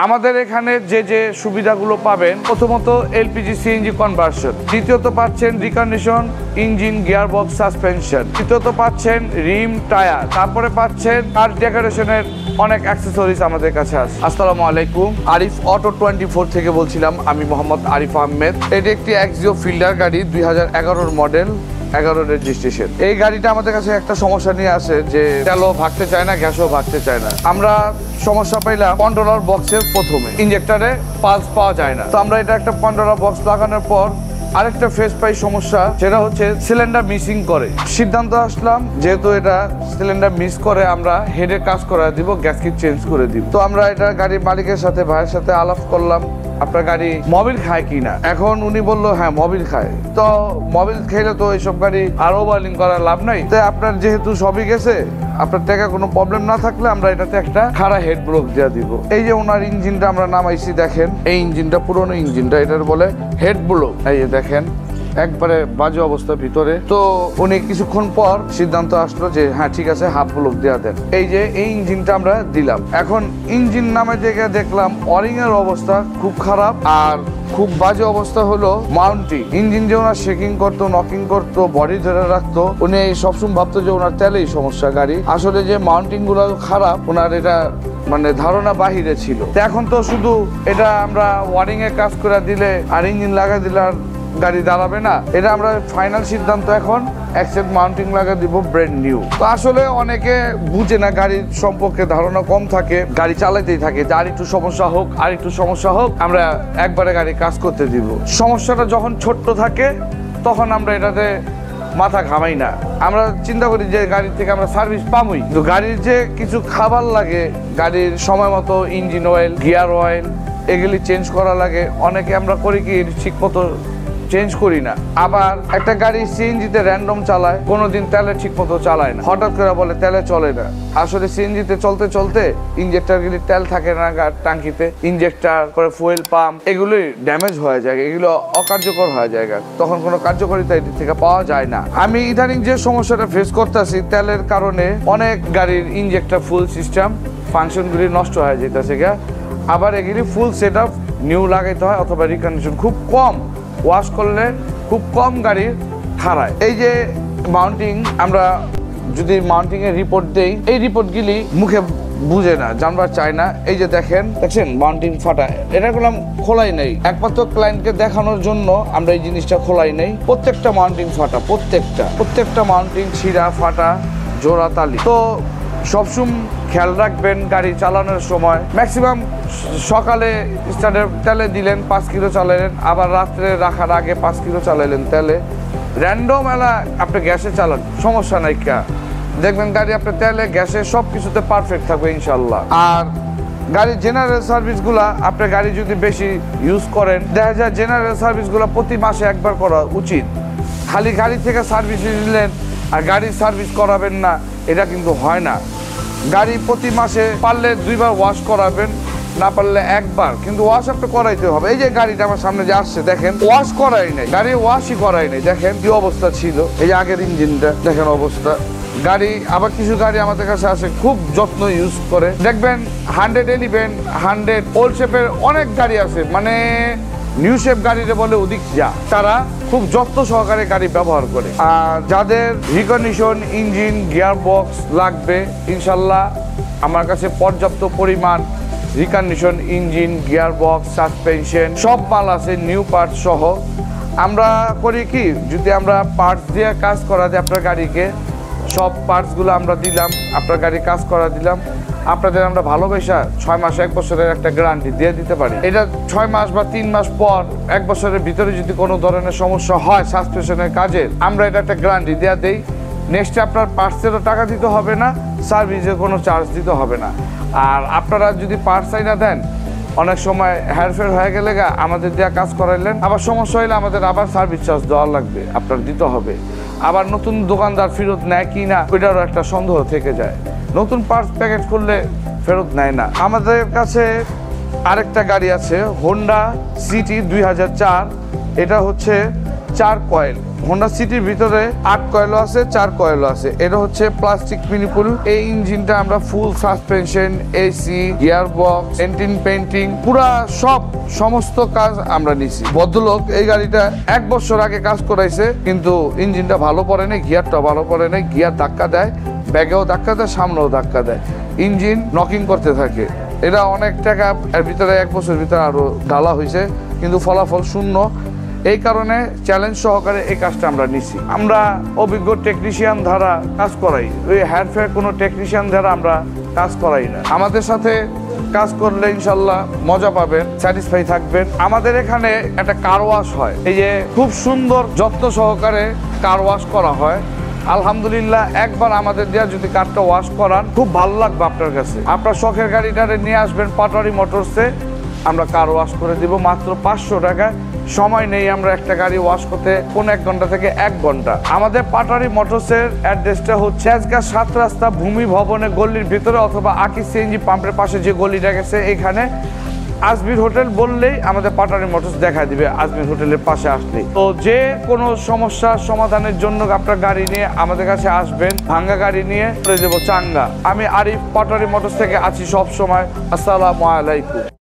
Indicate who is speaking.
Speaker 1: আমাদের এখানে যে সুবিধাগুলো পাবেন, প্রথমত এলপিজি সিএনজি কনভার্সন, দ্বিতীয়ত পাচ্ছেন রিকন্ডিশন ইঞ্জিন, গিয়ারবক্স, সাসপেনশন, তৃতীয়ত পাচ্ছেন রিম, টায়ার, তারপরে পাচ্ছেন কার ডেকোরেশনের অনেক অ্যাক্সেসরিজ আমাদের কাছে আছে। আসসালামু আলাইকুম, আরিফ অটো 24 থেকে বলছিলাম। আমি মোহাম্মদ আরিফ আহমেদ। এটি একটি এক্সিও ফিল্ডার গাড়ি, 2011 মডেল, 11 রেজিস্ট্রেশন। এই গাড়িটা আমাদের কাছে একটা সমস্যা নিয়ে আসে যে তেলও ভাগতে চায় না, গ্যাসও ভাগতে চায় না। আমরা সমস্যা পাইলাম কন্ট্রোলার বক্সের প্রথমে, ইঞ্জেক্টরে পালস পাওয়া যায় না। তো আমরা এটা একটা কন্ট্রোলার বক্স লাগানোর পর আরেকটা ফেস পাই সমস্যা, সেটা হচ্ছে সিলিন্ডার মিসিং করে। সিদ্ধান্ত আসলাম যেহেতু এটা সিলিন্ডার মিস করে, আমরা হেডে কাজ করে দিব, গ্যাস কিট চেঞ্জ করে দিব। তো আমরা এটা গাড়ির মালিকের সাথে, ভাইয়ের সাথে আলাপ করলাম আপনার গাড়ি মোবিল খায় কিনা। এখন উনি বললো হ্যাঁ মোবিল খায়। তো মোবিল খেলে তো এইসব গাড়ি আর ওভারলিং করার লাভ নাই। তাই আপনার যেহেতু সবই গেছে, আপনার টাকা কোনো প্রবলেম না থাকলে আমরা এটাতে একটা খাড়া হেড ব্লক দিয়ে দিব। এই যে ওনার ইঞ্জিনটা আমরা নামাইছি, দেখেন এই ইঞ্জিনটা, পুরনো ইঞ্জিনটা, এটার বলে হেড ব্লক। এই যে দেখেন একবারে বাজে অবস্থার ভিতরে। তো উনি কিছুক্ষণ পর সিদ্ধান্ত আসলো যে হ্যাঁ ঠিক আছে, হাফ ব্লক দেওয়া দেন। এই যে এই ইঞ্জিনটা আমরা দিলাম। এখন ইঞ্জিন নামে জায়গায় দেখলাম ওয়ারিং এর অবস্থা খুব খারাপ, আর খুব বাজে অবস্থা হলো মাউন্টিং। ইঞ্জিন যে ওনার শেকিং করতো, নকিং করতো, বডি ধরে রাখতো, উনি সবসময় ভাবতো যে ওনার তেলেই সমস্যা গাড়ি। আসলে যে মাউন্টিং গুলো খারাপ, ওনার এটা মানে ধারণা বাহিরে ছিল। এখন তো শুধু এটা আমরা ওয়ারিং এর কাজ করে দিলে আর ইঞ্জিন লাগা দিলে আর গাড়ি দাঁড়াবে না। এটা আমরা ফাইনাল সিদ্ধান্ত এখন অ্যাকসেপ্ট মাউন্টিং লাগা দিব, ব্র্যান্ড নিউ। তো আসলে অনেকে বুঝে না, গাড়ির সম্পর্কে ধারণা কম থাকে, গাড়ি চালাতেই থাকে যে আর একটু সমস্যা হোক, আর একটু সমস্যা হোক, আমরা একবারে গাড়ি কাজ করতে দিব। সমস্যাটা যখন ছোট্ট থাকে তখন আমরা এটাতে মাথা ঘামাই না। আমরা চিন্তা করি যে গাড়ির থেকে আমরা সার্ভিস পাবোই, কিন্তু গাড়ির যে কিছু খাবার লাগে, গাড়ির সময় মতো ইঞ্জিন অয়েল, গিয়ার অয়েল এগুলি চেঞ্জ করা লাগে। অনেকে আমরা করি কি ঠিক মতো চেঞ্জ করি না। আবার একটা গাড়ি সিএনজিতে র্যান্ডম চালায়, কোনোদিন তেলে ঠিক মতো চালায় না, হঠাৎ করে বলে তেলে চলে না। আসলে সিএনজিতে চলতে চলতে ইঞ্জেক্টর গুলি তেল থাকে না টাঙ্কিতে, ইঞ্জেক্টর করে ফুয়েল পাম্প এগুলি ড্যামেজ হয়ে যায়, এগুলো অকার্যকর হয়ে যায়, তখন কোনো কার্যকারিতা এটি থেকে পাওয়া যায় না। আমি ইদানিং যে সমস্যাটা ফেস করতেছি, তেলের কারণে অনেক গাড়ির ইঞ্জেক্টর ফুল সিস্টেম ফাংশনগুলি নষ্ট হয়ে যেতেছে। আবার এগুলি ফুল সেট আপ নিউ লাগাইতে হয়, অথবা রিকন্ডিশন খুব কম ওয়াশ করলে খুব কম গাড়ির খারায়। এই যে মাউন্টিং, আমরা যদি মাউন্টিং এর রিপোর্ট দেই, এই রিপোর্টগুলি মুখে বুঝে না, জানবার চায় না। এই যে দেখেন মাউন্টিং ফাটা, এটা করলাম খোলাই নেই, একমাত্র ক্লায়েন্টকে দেখানোর জন্য আমরা এই জিনিসটা খোলাই নেই। প্রত্যেকটা মাউন্টিং ফাটা, প্রত্যেকটা মাউন্টিং ছিঁড়া ফাটা, জোড়া তালি। তো সবসময় খেয়াল রাখবেন গাড়ি চালানোর সময়। ম্যাক্সিমাম সকালে স্টার্টে তেলে দিলেন, 5 কিলো চালালেন, আবার রাত্রে রাখার আগে 5 কিলো চালালেন তেলে। র্যান্ডম এলা আপনি গ্যাসে চালান, সমস্যা নাই, দেখবেন গাড়ি আপনার তেলে, গ্যাসে সব কিছুতে পারফেক্ট থাকবে ইনশাল্লাহ। আর গাড়ির জেনারেল সার্ভিসগুলা, আপনার গাড়ি যদি বেশি ইউজ করেন, দেখা যায় জেনারেল সার্ভিসগুলো প্রতি মাসে একবার করা উচিত। খালি গাড়ি থেকে সার্ভিস নিলেন আর গাড়ির সার্ভিস করাবেন না, এটা কিন্তু হয় না। গাড়ি প্রতি মাসে পারলে 2 বার ওয়াশ করাবেন, না পারলে 1 বার, কিন্তু ওয়াশ আপনি করাইতে হবে। এই যে গাড়িটা আমার সামনে যে আসছে, দেখেন ওয়াশ করাই নাই, গাড়ি ওয়াশই করাই নাই। দেখেন কি অবস্থা ছিল, এই যে আগের ইঞ্জিনটা দেখেন অবস্থা। গাড়ি আবার কিছু গাড়ি আমাদের কাছে আসে খুব যত্ন ইউজ করে, দেখবেন 111, 100 ওল্ড শেপের অনেক গাড়ি আছে, মানে নিউ শেপ গাড়িতে বলে ওদিক যা, তারা খুব যত্ন সহকারে গাড়ি ব্যবহার করে। আর যাদের রিকন্ডিশন ইঞ্জিন, গিয়ার বক্স লাগবে, ইনশাল্লাহ আমার কাছে পর্যাপ্ত পরিমাণ recondition engine, gear box, suspension সব মাল আছে, নিউ পার্টস সহ। আমরা করি কি, যদি আমরা পার্টস দিয়ে কাজ করা যায় আপনার গাড়িকে, সব পার্টসগুলো আমরা দিলাম, আপনার গাড়ি কাজ করা দিলাম, আপনাদের আমরা ভালোবাসা 6 মাস 1 বছরের একটা গ্যারান্টি দিয়ে দিতে পারি। এটা 6 মাস বা 3 মাস পর, 1 বছরের ভিতরে যদি কোনো ধরনের সমস্যা হয় সাসপেনশনের কাজের, আমরা এটা একটা গ্যারান্টি দেওয়া দেই। নেক্সটে আপনার পার্টসেরও টাকা দিতে হবে না, সার্ভিসের কোনো চার্জ দিতে হবে না। আর আপনারা যদি পার্টস আইনা দেন, অনেক সময় হেরফের হয়ে গেলে আমাদের দেওয়া কাজ করাইলেন, আবার সমস্যা হইলে আমাদের আবার সার্ভিস চার্জ দেওয়া লাগবে, আপনার দিতে হবে। আবার নতুন দোকানদার ফেরত নেয় কি না, ওইটারও একটা সন্দেহ থেকে যায়। নতুন পার্টস প্যাকেট করলে ফেরত নেয় না। আমাদের কাছে আরেকটা গাড়ি আছে, হোন্ডা সিটি 2004, এটা হচ্ছে 4 কয়েল হোন্ডা সিটির ভিতরে 8 কয়েলও আছে, 4 কয়েলও আছে। এটা হচ্ছে প্লাস্টিক মিনিপুল। এই ইঞ্জিনটা আমরা full suspension, AC, gear box, এন্টিন পেন্টিং, পুরা সমস্ত কাজ আমরা নিছি। ভদ্রলোক এই গাড়িটা 1 বছর আগে কাজ করাইছে, কিন্তু ইঞ্জিনটা ভালো পড়ে নাই, গিয়ারটা ভালো পড়ে নাই। গিয়ার ধাক্কা দেয়, ব্যাগেও ধাক্কা দেয়, সামনেও ধাক্কা দেয়, ইঞ্জিন নকিং করতে থাকে। এটা অনেক টাকা এর ভিতরে 1 বছর ভিতরে আরো ঢালা হয়েছে, কিন্তু ফলাফল শূন্য। এই কারণে চ্যালেঞ্জ সহকারে এই কাজটা আমরা নিছি। আমরা অভিজ্ঞ টেকনিশিয়ান দ্বারা কাজ করাই, ওই হ্যান্ডফেয়ার কোনো টেকনিশিয়ান দ্বারা আমরা কাজ করাই না। আমাদের সাথে কাজ করলে ইনশাল্লাহ মজা পাবেন, স্যাটিসফাই থাকবেন। আমাদের এখানে একটা কার ওয়াশ হয়, এই যে খুব সুন্দর যত্ন সহকারে কার ওয়াশ করা হয়। আলহামদুলিল্লাহ, একবার আমাদের দেওয়া যদি কারটা ওয়াশ করান, খুব ভালো লাগবে আপনার কাছে। আপনার শখের গাড়িটারে নিয়ে আসবেন পাটোয়ারি মোটরসে, আমরা কার ওয়াশ করে দিব মাত্র 500 টাকা। সময় নেই আমরা একটা গাড়ি ওয়াশ করতে 1 ঘন্টা থেকে 1 ঘন্টা। আমাদের পাটোয়ারি মোটরসের অ্যাড্রেসটা হচ্ছে আজকে 7 রাস্তা ভূমি ভবনের গলির ভিতরে, অথবা আকি সিএনজি পাম্পের পাশে যে গলিটা গেছে এখানে আজমির হোটেল বললেই আমাদের পাটোয়ারি মোটরস দেখা দিবে। আজমির হোটেলের পাশে আসলেই তো যে কোনো সমস্যার সমাধানের জন্য আপনার গাড়ি নিয়ে আমাদের কাছে আসবেন, ভাঙ্গা গাড়ি নিয়ে করে দেবো চাঙ্গা। আমি আরিফ, পাটোয়ারি মোটরস থেকে আছি সব সময়। আসসালামু আলাইকুম।